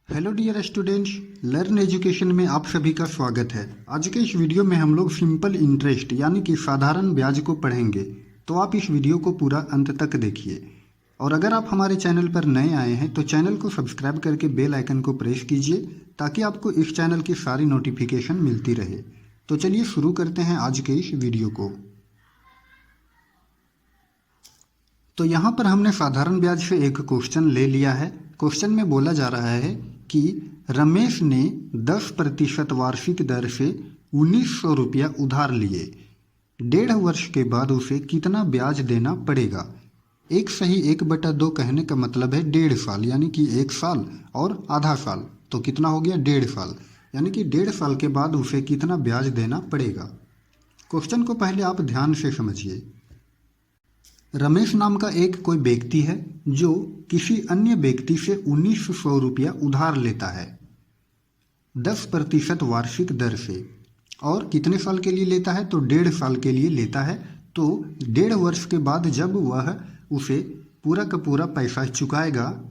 Hello dear students, learn education में आप सभी का स्वागत है। आज के इस वीडियो में हम लोग सिंपल इंटरेस्ट यानी कि साधारण ब्याज को पढ़ेंगे, तो आप इस वीडियो को पूरा अंत तक देखिए। और अगर आप हमारे चैनल पर नए आए हैं तो चैनल को सब्सक्राइब करके बेल आइकन को प्रेस कीजिए ताकि आपको इस चैनल की सारी नोटिफिकेशन मिलती रहे। तो चलिए शुरू करते हैं आज के इस वीडियो को। तो यहाँ पर हमने साधारण ब्याज से एक क्वेश्चन ले लिया है। क्वेश्चन में बोला जा रहा है कि रमेश ने 10% वार्षिक दर से 1900 रुपया उधार लिए। 1.5 वर्ष के बाद उसे कितना ब्याज देना पड़ेगा। 1/2 कहने का मतलब है 1.5 साल, यानी कि 1 साल और आधा साल, तो कितना हो गया 1.5 साल, यानी कि 1.5 साल के बाद उसे कितना ब्याज देना पड़ेगा। क्वेश्चन को पहले आप ध्यान से समझिए। रमेश नाम का एक कोई व्यक्ति है जो किसी अन्य व्यक्ति से 1900 रुपया उधार लेता है 10% वार्षिक दर से, और कितने साल के लिए लेता है तो 1.5 साल के लिए लेता है। तो 1.5 वर्ष के बाद जब वह उसे पूरा का पूरा पैसा चुकाएगा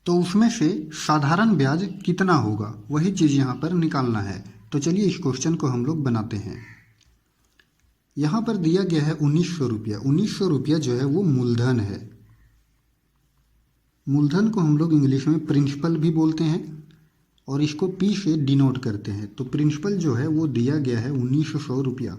तो उसमें से साधारण ब्याज कितना होगा, वही चीज़ यहाँ पर निकालना है। तो चलिए इस क्वेश्चन को हम लोग बनाते हैं। यहाँ पर दिया गया है 1900 रुपया। 1900 रुपया जो है वो मूलधन है। मूलधन को हम लोग इंग्लिश में प्रिंसिपल भी बोलते हैं और इसको पी से डिनोट करते हैं। तो प्रिंसिपल जो है वो दिया गया है 1900 रुपया।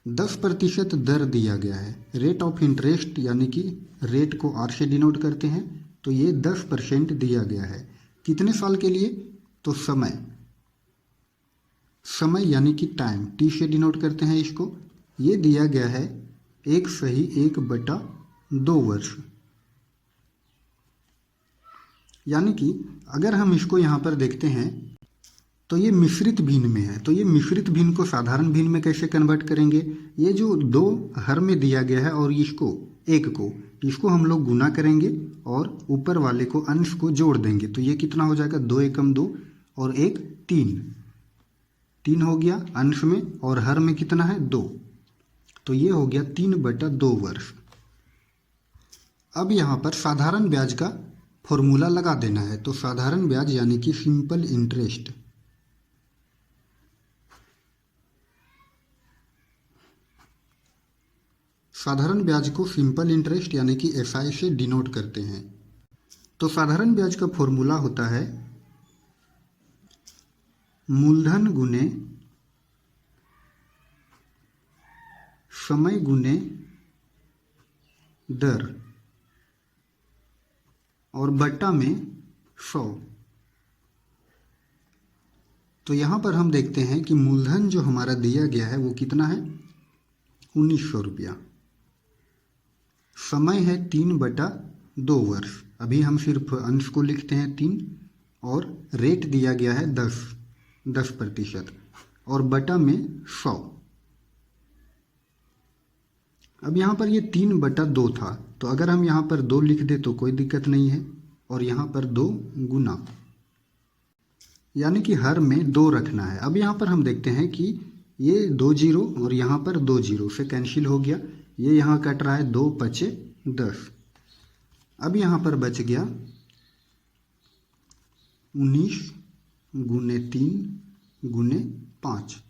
10% दर दिया गया है, रेट ऑफ इंटरेस्ट, यानी कि रेट को आर से डिनोट करते हैं। तो ये 10% दिया गया है। कितने साल के लिए तो समय यानी कि टाइम, टी से डिनोट करते हैं इसको। ये दिया गया है 1/2 वर्ष, यानी कि अगर हम इसको यहाँ पर देखते हैं तो ये मिश्रित भिन्न में है। तो ये मिश्रित भिन्न को साधारण भिन्न में कैसे कन्वर्ट करेंगे। ये जो 2 हर में दिया गया है और इसको हम लोग गुना करेंगे और ऊपर वाले को अंश को जोड़ देंगे। तो ये कितना हो जाएगा 2 एकम 2 और 1 3 हो गया अंश में, और हर में कितना है 2, तो ये हो गया 3/2 वर्ष। अब यहाँ पर साधारण ब्याज का फॉर्मूला लगा देना है। तो साधारण ब्याज यानी कि सिंपल इंटरेस्ट, साधारण ब्याज को सिंपल इंटरेस्ट यानी कि एसआई से डिनोट करते हैं। तो साधारण ब्याज का फॉर्मूला होता है मूलधन गुने समय गुने दर और बट्टा में 100। तो यहाँ पर हम देखते हैं कि मूलधन जो हमारा दिया गया है वो कितना है 1900 रुपया। समय है 3/2 वर्ष, अभी हम सिर्फ अंश को लिखते हैं 3, और रेट दिया गया है 10% और बटा में 100। अब यहाँ पर ये 3/2 था, तो अगर हम यहाँ पर 2 लिख दे तो कोई दिक्कत नहीं है, और यहाँ पर 2 गुना, यानी कि हर में 2 रखना है। अब यहाँ पर हम देखते हैं कि ये 2 जीरो और यहाँ पर 2 जीरो से कैंसिल हो गया। ये यहाँ कट रहा है 2 5 10। अब यहाँ पर बच गया 19 गुने 3 गुने 5।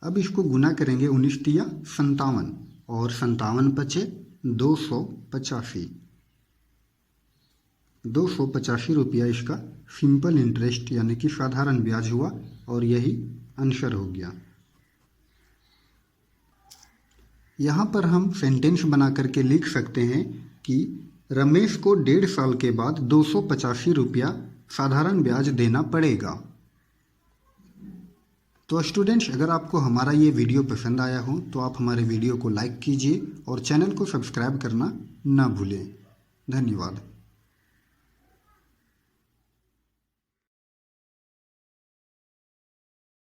अब इसको गुना करेंगे 19 तिया 57 और 57 पचे 285 रुपया इसका सिंपल इंटरेस्ट यानी कि साधारण ब्याज हुआ, और यही आंसर हो गया। यहाँ पर हम सेंटेंस बना करके लिख सकते हैं कि रमेश को 1.5 साल के बाद 285 रुपया साधारण ब्याज देना पड़ेगा। तो स्टूडेंट्स, अगर आपको हमारा ये वीडियो पसंद आया हो तो आप हमारे वीडियो को लाइक कीजिए और चैनल को सब्सक्राइब करना ना भूलें। धन्यवाद।